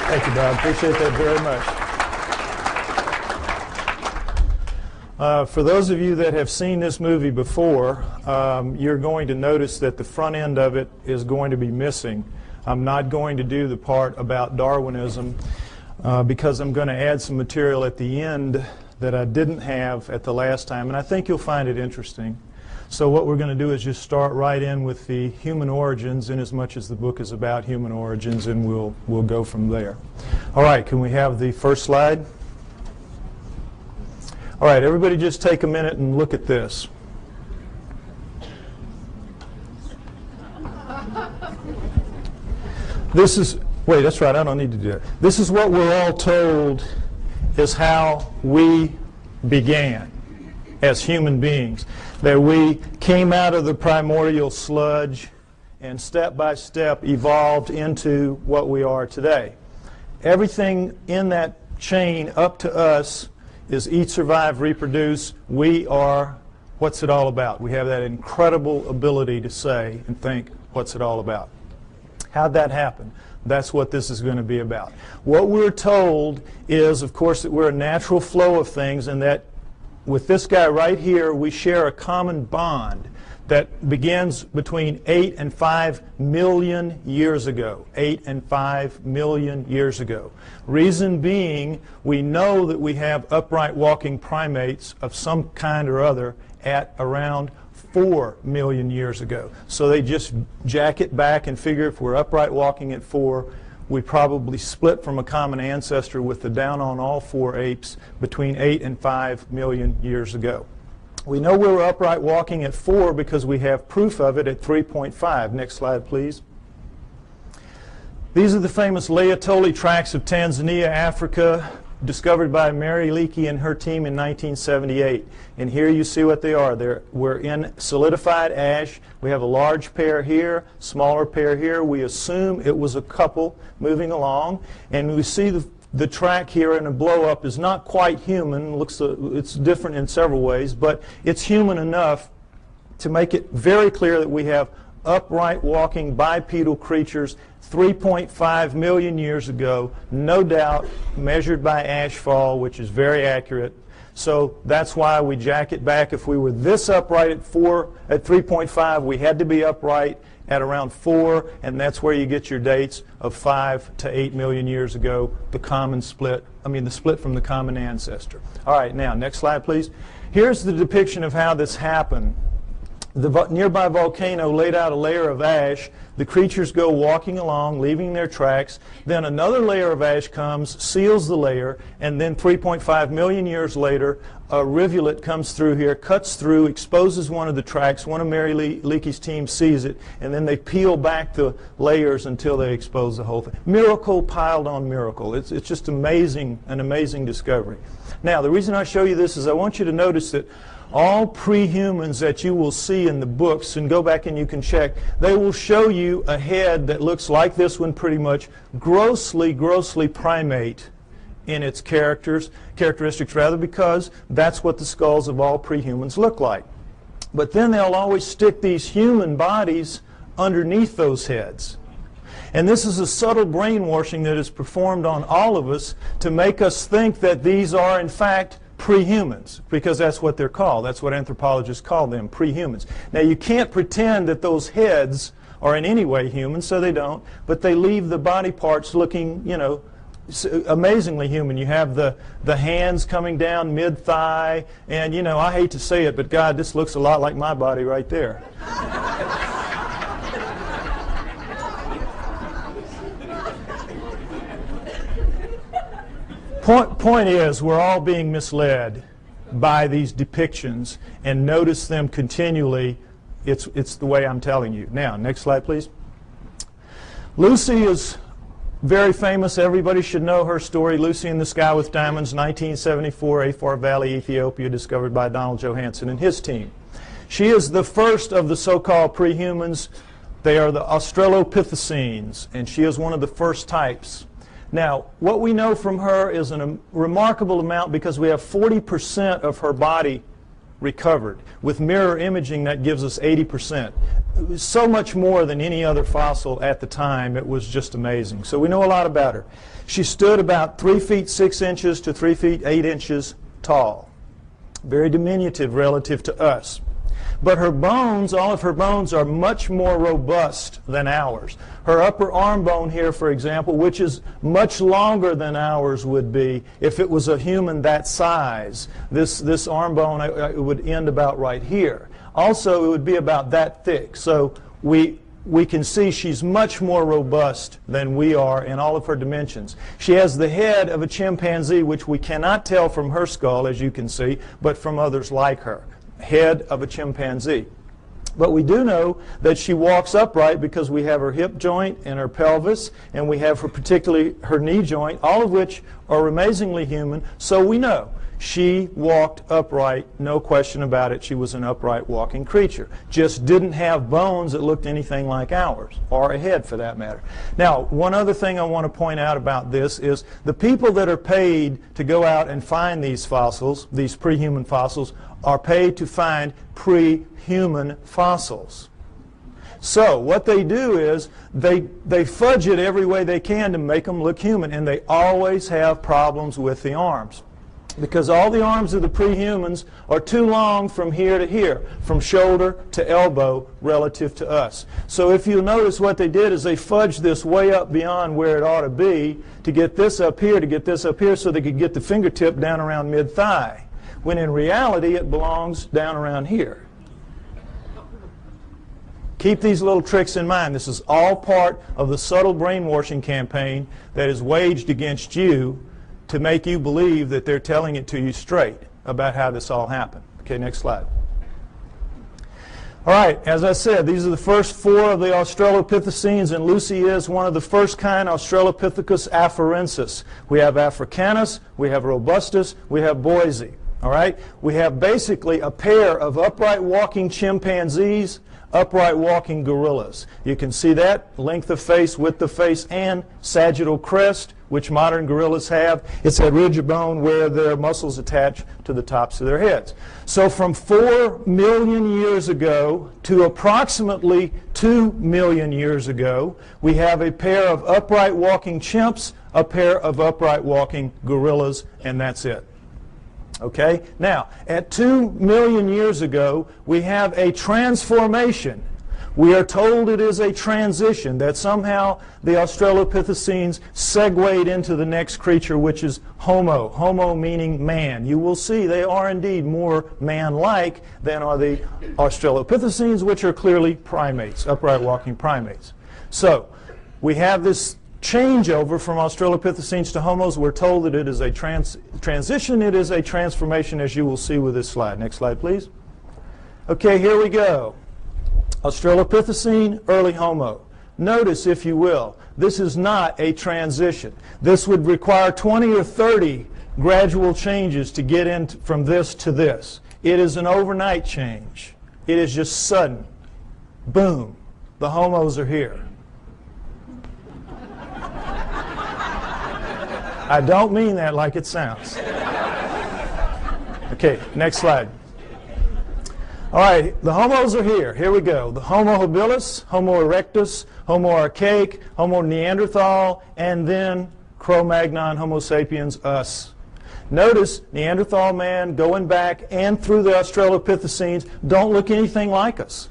Thank you, Bob. Appreciate that very much. For those of you that have seen this movie before, you're going to notice that the front end of it is going to be missing. I'm not going to do the part about Darwinism because I'm going to add some material at the end that I didn't have at the last time, and I think you'll find it interesting. So what we're going to do is just start right in with the human origins, in as much as the book is about human origins, and we'll go from there. All right, can we have the first slide? All right, everybody just take a minute and look at this. This is, wait, that's right, I don't need to do it. This is what we're all told is how we began as human beings. That we came out of the primordial sludge and step by step evolved into what we are today. Everything in that chain up to us is eat, survive, reproduce. We are, what's it all about? We have that incredible ability to say and think, what's it all about? How'd that happen? That's what this is going to be about. What we're told is, of course, that we're a natural flow of things, and that with this guy right here, we share a common bond that begins between 8 and 5 million years ago. 8 and 5 million years ago. Reason being, we know that we have upright walking primates of some kind or other at around 4 million years ago. So they just jack it back and figure if we're upright walking at 4, we probably split from a common ancestor with the down on all 4 apes between 8 and 5 million years ago. We know we were upright walking at 4 because we have proof of it at 3.5. Next slide, please. These are the famous Laetoli tracts of Tanzania, Africa, discovered by Mary Leakey and her team in 1978. And here you see what they are. We're in solidified ash. We have a large pair here, smaller pair here. We assume it was a couple moving along. And we see the track here in a blow-up is not quite human. It's different in several ways, but it's human enough to make it very clear that we have upright walking bipedal creatures 3.5 million years ago, no doubt, measured by ashfall, which is very accurate. So that's why we jack it back. If we were this upright at 3.5, we had to be upright at around 4, and that's where you get your dates of 5 to 8 million years ago, the split from the common ancestor. All right, now, next slide, please. Here's the depiction of how this happened. The nearby volcano laid out a layer of ash. The creatures go walking along, leaving their tracks. Then another layer of ash comes, seals the layer, and then 3.5 million years later, a rivulet comes through here, cuts through, exposes one of the tracks. One of Mary Leakey's team sees it, and then they peel back the layers until they expose the whole thing. Miracle piled on miracle. It's just amazing, an amazing discovery. Now, the reason I show you this is I want you to notice that all pre-humans that you will see in the books, and go back and you can check, they will show you a head that looks like this one pretty much, grossly primate in its characteristics rather, because that's what the skulls of all pre-humans look like. But then they'll always stick these human bodies underneath those heads. And this is a subtle brainwashing that is performed on all of us to make us think that these are in fact pre-humans, because that's what they're called. That's what anthropologists call them, pre-humans. Now, you can't pretend that those heads are in any way human, so they don't, but they leave the body parts looking, you know, amazingly human. You have the hands coming down mid-thigh, and, you know, I hate to say it, but God, this looks a lot like my body right there. Point is, we're all being misled by these depictions, and notice them continually. It's the way I'm telling you. Now, next slide, please. Lucy is very famous. Everybody should know her story. Lucy in the Sky with Diamonds, 1974, Afar Valley, Ethiopia, discovered by Donald Johanson and his team. She is the first of the so-called pre-humans. They are the Australopithecines, and she is one of the first types. Now, what we know from her is a remarkable amount, because we have 40% of her body recovered. With mirror imaging, that gives us 80%. It was so much more than any other fossil at the time. It was just amazing. So we know a lot about her. She stood about 3 feet 6 inches to 3 feet 8 inches tall. Very diminutive relative to us. But her bones, all of her bones, are much more robust than ours. Her upper arm bone here, for example, which is much longer than ours would be if it was a human that size. This arm bone it would end about right here. Also, it would be about that thick. So we can see she's much more robust than we are in all of her dimensions. She has the head of a chimpanzee, which we cannot tell from her skull, as you can see, but from others like her. Head of a chimpanzee. But we do know that she walks upright because we have her hip joint and her pelvis, and we have particularly her knee joint, all of which are amazingly human. So we know she walked upright, no question about it. She was an upright walking creature. Just didn't have bones that looked anything like ours, or a head for that matter. Now, one other thing I want to point out about this is the people that are paid to go out and find these fossils, these pre-human fossils, are paid to find pre-human fossils. So what they do is they fudge it every way they can to make them look human, and they always have problems with the arms. Because all the arms of the pre-humans are too long from here to here, from shoulder to elbow relative to us. So if you notice, what they did is they fudged this way up beyond where it ought to be to get this up here, so they could get the fingertip down around mid-thigh, when in reality it belongs down around here. Keep these little tricks in mind. This is all part of the subtle brainwashing campaign that is waged against you to make you believe that they're telling it to you straight about how this all happened. Okay, next slide. All right, as I said, these are the first 4 of the Australopithecines, and Lucy is one of the first kind, Australopithecus afarensis. We have Africanus, we have Robustus, we have Boise. All right, we have basically a pair of upright walking chimpanzees, upright walking gorillas. You can see that length of face, width of face, and sagittal crest, which modern gorillas have. It's that ridge of bone where their muscles attach to the tops of their heads. So from 4 million years ago to approximately 2 million years ago, we have a pair of upright walking chimps, a pair of upright walking gorillas, and that's it. Okay? Now, at 2 million years ago, we have a transformation. We are told it is a transition, that somehow the Australopithecines segued into the next creature, which is Homo. Homo meaning man. You will see they are indeed more man-like than are the Australopithecines, which are clearly primates, upright walking primates. So, we have this changeover from Australopithecines to Homos. We're told that it is a transition, it is a transformation, as you will see with this slide. Next slide, please. Okay, here we go. Australopithecine, early Homo. Notice, if you will, this is not a transition. This would require 20 or 30 gradual changes to get in from this to this. It is an overnight change. It is just sudden. Boom. The Homos are here. I don't mean that like it sounds. Okay, next slide. All right, the Homos are here. Here we go. The Homo habilis, Homo erectus, Homo archaic, Homo neanderthal, and then Cro-Magnon, Homo sapiens, us. Notice Neanderthal man going back and through the Australopithecines don't look anything like us.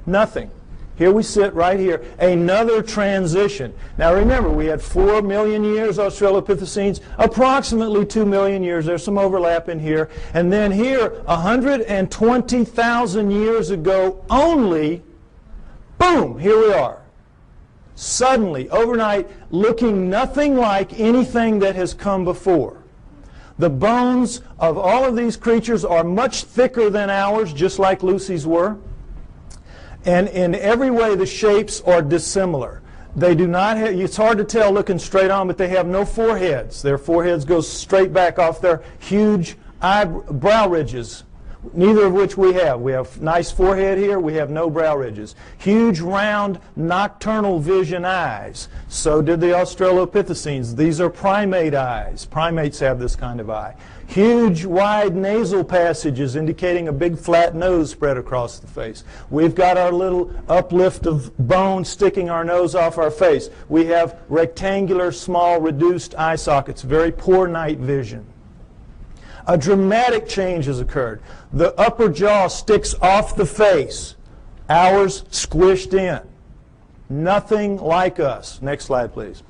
Nothing. Here we sit right here. Another transition. Now remember, we had 4 million years Australopithecines, approximately 2 million years. There's some overlap in here. And then here, 120,000 years ago only, boom, here we are. Suddenly, overnight, looking nothing like anything that has come before. The bones of all of these creatures are much thicker than ours, just like Lucy's were. And in every way, the shapes are dissimilar. They do not have, it's hard to tell looking straight on, but they have no foreheads. Their foreheads go straight back off their huge brow ridges, neither of which we have. We have nice forehead here. We have no brow ridges. Huge, round, nocturnal vision eyes. So did the Australopithecines. These are primate eyes. Primates have this kind of eye. Huge, wide nasal passages indicating a big flat nose spread across the face. We've got our little uplift of bone sticking our nose off our face. We have rectangular, small, reduced eye sockets. Very poor night vision. A dramatic change has occurred. The upper jaw sticks off the face. Ours squished in. Nothing like us. Next slide, please.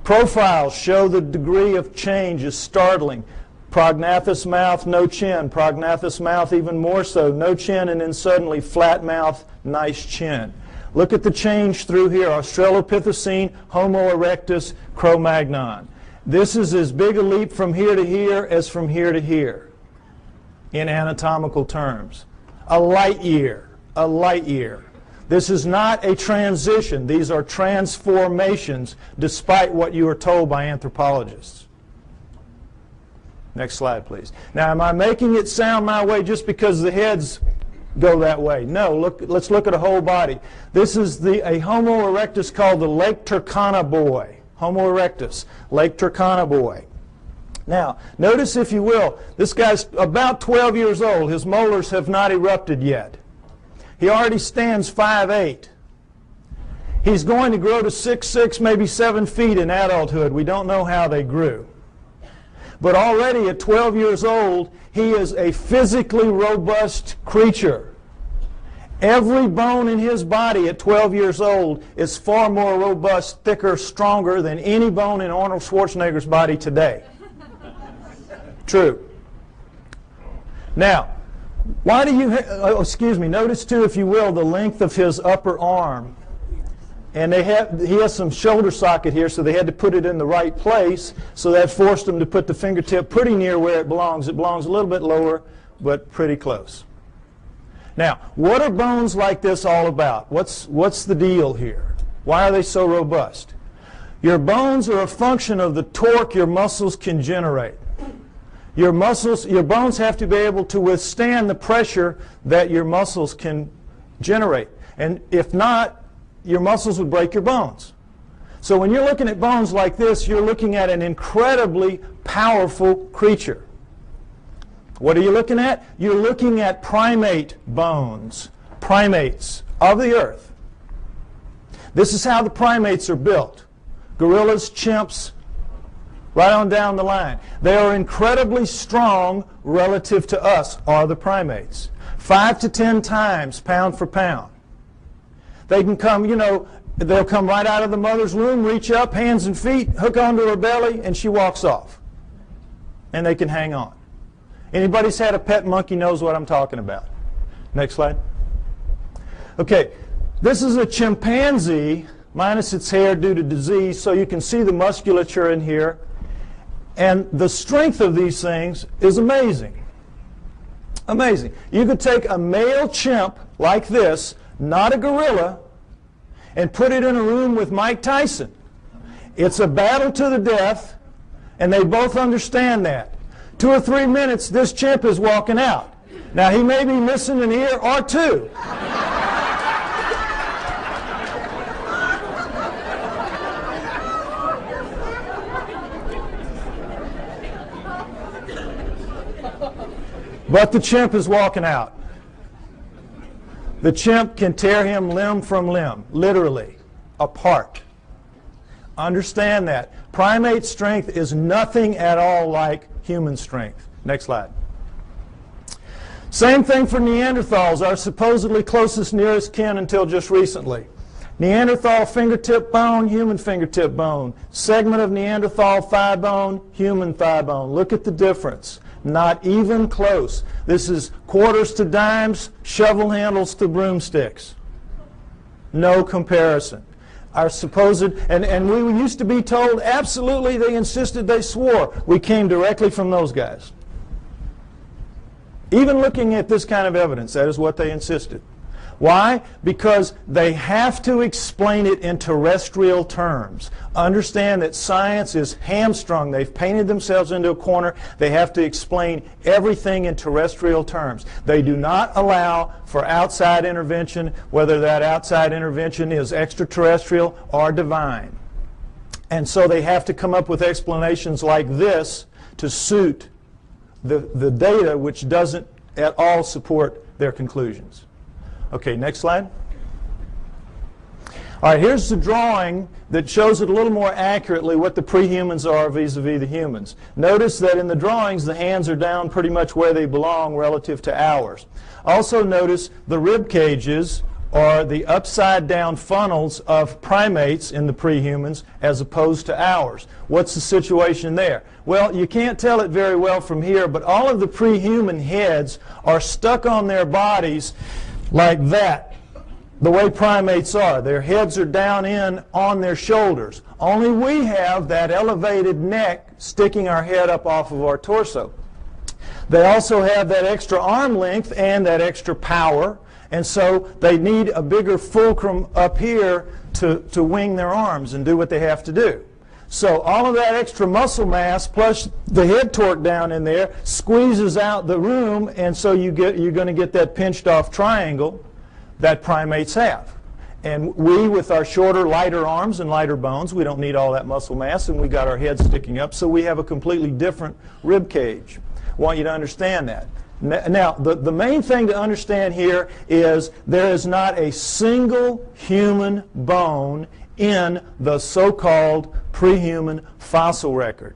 Profiles show the degree of change is startling. Prognathous mouth, no chin. Prognathous mouth even more so. No chin, and then suddenly flat mouth, nice chin. Look at the change through here. Australopithecine, Homo erectus, Cro-Magnon. This is as big a leap from here to here as from here to here in anatomical terms. A light year. A light year. This is not a transition. These are transformations, despite what you are told by anthropologists. Next slide, please. Now, am I making it sound my way just because the heads go that way? No, let's look at a whole body. This is a Homo erectus called the Lake Turkana boy. Homo erectus, Lake Turkana boy. Now, notice, if you will, this guy's about 12 years old. His molars have not erupted yet. He already stands 5'8". He's going to grow to 6'6", maybe 7 feet in adulthood. We don't know how they grew. But already at 12 years old, he is a physically robust creature. Every bone in his body at 12 years old is far more robust, thicker, stronger than any bone in Arnold Schwarzenegger's body today. True. Now, why do you, notice too, if you will, the length of his upper arm. And he has some shoulder socket here, so they had to put it in the right place, so that forced them to put the fingertip pretty near where it belongs. It belongs a little bit lower, but pretty close. Now, what are bones like this all about? What's the deal here? Why are they so robust? Your bones are a function of the torque your muscles can generate. Your bones have to be able to withstand the pressure that your muscles can generate. And if not, your muscles would break your bones. So when you're looking at bones like this, you're looking at an incredibly powerful creature. What are you looking at? You're looking at primate bones, primates of the earth. This is how the primates are built. Gorillas, chimps, right on down the line. They are incredibly strong relative to us, are the primates. 5 to 10 times pound for pound. They can come, they'll come right out of the mother's womb, reach up, hands and feet, hook onto her belly, and she walks off. And they can hang on. Anybody's had a pet monkey knows what I'm talking about. Next slide. Okay, this is a chimpanzee minus its hair due to disease, so you can see the musculature in here. And the strength of these things is amazing. Amazing. You could take a male chimp like this, not a gorilla, and put it in a room with Mike Tyson. It's a battle to the death, and they both understand that. 2 or 3 minutes, this chimp is walking out. Now, he may be missing an ear or two. But the chimp is walking out. The chimp can tear him limb from limb, literally, apart. Understand that. Primate strength is nothing at all like human strength. Next slide. Same thing for Neanderthals, our supposedly closest nearest kin until just recently. Neanderthal fingertip bone, human fingertip bone. Segment of Neanderthal thigh bone, human thigh bone. Look at the difference. Not even close. This is quarters to dimes, shovel handles to broomsticks. No comparison. Our supposed, and we used to be told, absolutely, they insisted, they swore. We came directly from those guys. Even looking at this kind of evidence, that is what they insisted. Why? Because they have to explain it in terrestrial terms. Understand that science is hamstrung. They've painted themselves into a corner. They have to explain everything in terrestrial terms. They do not allow for outside intervention, whether that outside intervention is extraterrestrial or divine. And so they have to come up with explanations like this to suit the data, which doesn't at all support their conclusions. Okay, next slide. All right, here's the drawing that shows it a little more accurately what the prehumans are vis-a-vis the humans. Notice that in the drawings the hands are down pretty much where they belong relative to ours. Also notice the rib cages are the upside down funnels of primates in the prehumans as opposed to ours. What's the situation there? Well, you can't tell it very well from here, but all of the prehuman heads are stuck on their bodies like that, the way primates are. Their heads are down in on their shoulders. Only we have that elevated neck sticking our head up off of our torso. They also have that extra arm length and that extra power, and so they need a bigger fulcrum up here to wing their arms and do what they have to do. So all of that extra muscle mass plus the head torque down in there squeezes out the room, and so you're going to get that pinched off triangle that primates have. And we, with our shorter, lighter arms and lighter bones, we don't need all that muscle mass, and we got our heads sticking up, so we have a completely different rib cage. I want you to understand that. Now, the main thing to understand here is there is not a single human bone in the so-called prehuman fossil record.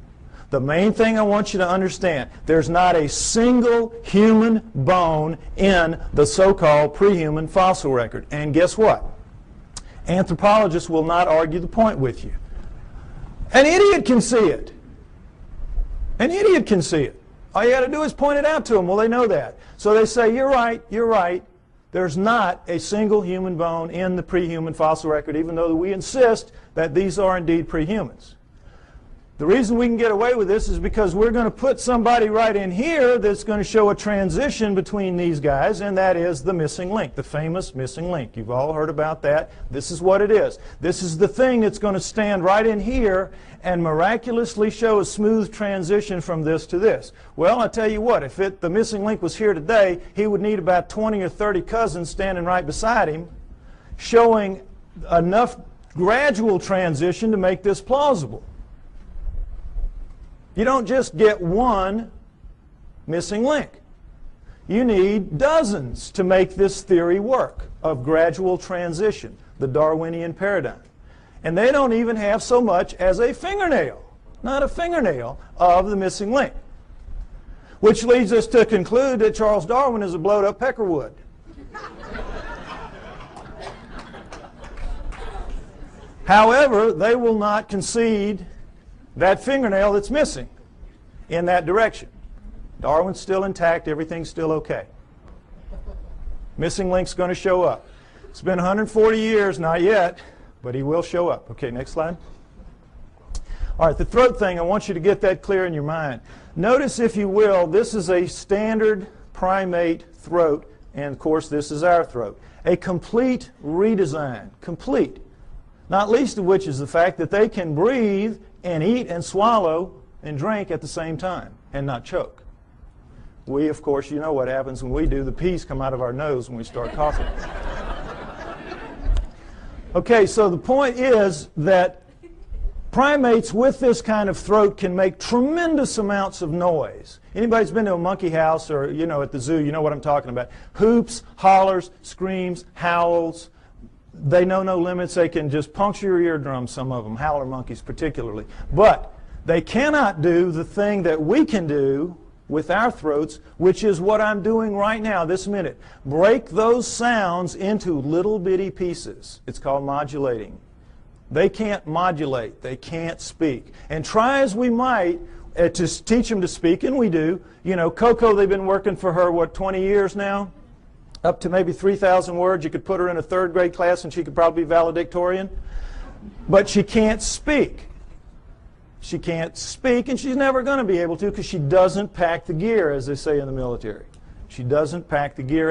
The main thing I want you to understand, there's not a single human bone in the so-called prehuman fossil record. And guess what? Anthropologists will not argue the point with you. An idiot can see it. An idiot can see it. All you got to do is point it out to them. Well, they know that. So they say, you're right, you're right. There's not a single human bone in the prehuman fossil record, even though we insist that these are indeed prehumans. The reason we can get away with this is because we're going to put somebody right in here that's going to show a transition between these guys, and that is the missing link, the famous missing link. You've all heard about that. This is what it is. This is the thing that's going to stand right in here and miraculously show a smooth transition from this to this. Well, I tell you what, if the missing link was here today, he would need about 20 or 30 cousins standing right beside him, showing enough gradual transition to make this plausible. You don't just get one missing link. You need dozens to make this theory work of gradual transition, the Darwinian paradigm. And they don't even have so much as a fingernail, not a fingernail, of the missing link. Which leads us to conclude that Charles Darwin is a blowed-up peckerwood. However, they will not concede that fingernail that's missing in that direction. Darwin's still intact, everything's still okay. Missing link's going to show up. It's been 140 years, not yet, but he will show up. Okay, next slide. All right, the throat thing, I want you to get that clear in your mind. Notice, if you will, this is a standard primate throat, and of course this is our throat. A complete redesign, complete. Not least of which is the fact that they can breathe and eat and swallow and drink at the same time and not choke. We, of course, you know what happens when we do. The peas come out of our nose when we start coughing. Okay, so the point is that primates with this kind of throat can make tremendous amounts of noise. Anybody's been to a monkey house or, at the zoo, you know what I'm talking about. Hoops, hollers, screams, howls. They know no limits. They can just puncture your eardrums, some of them, howler monkeys particularly. But they cannot do the thing that we can do with our throats, which is what I'm doing right now, this minute. Break those sounds into little bitty pieces. It's called modulating. They can't modulate. They can't speak. And try as we might to teach them to speak, and we do. Coco, they've been working for her, 20 years now? Up to maybe 3,000 words. You could put her in a third grade class and she could probably be valedictorian. But she can't speak. She can't speak, and she's never going to be able to because she doesn't pack the gear, as they say in the military. She doesn't pack the gear.